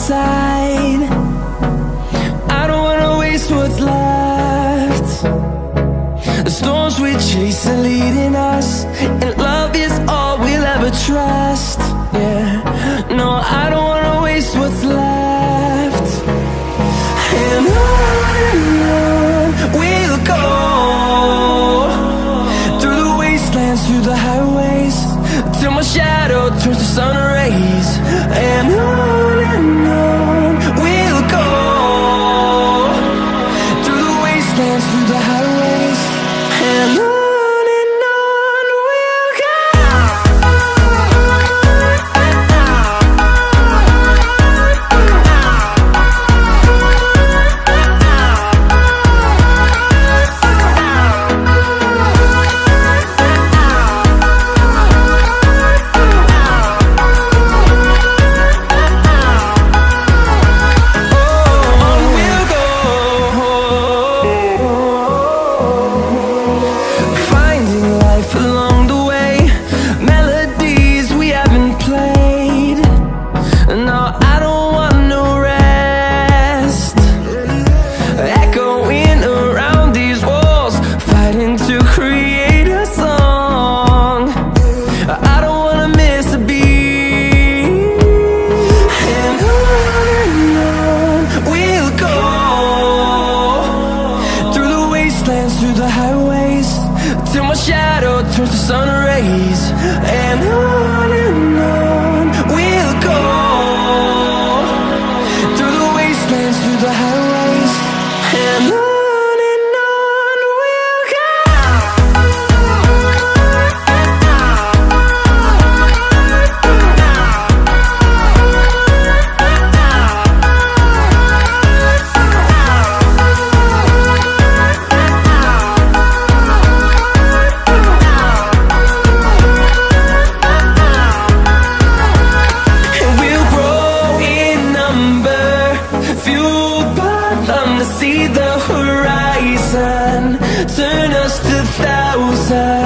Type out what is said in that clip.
side. I don't wanna waste what's left. The storms we chase are leading us, and love is all we'll ever trust. Yeah, no, I don't wanna waste what's left. And on we'll go, through the wastelands, through the highways, till my shadow turns to sun rays. And on we'll go, through the wastelands, through the highways, and on we'll go. Through the highways, till my shadow turns to sun rays. And on we'll go, through the wastelands, through the highways, and on we'll go. See the horizon, turn us to thousands.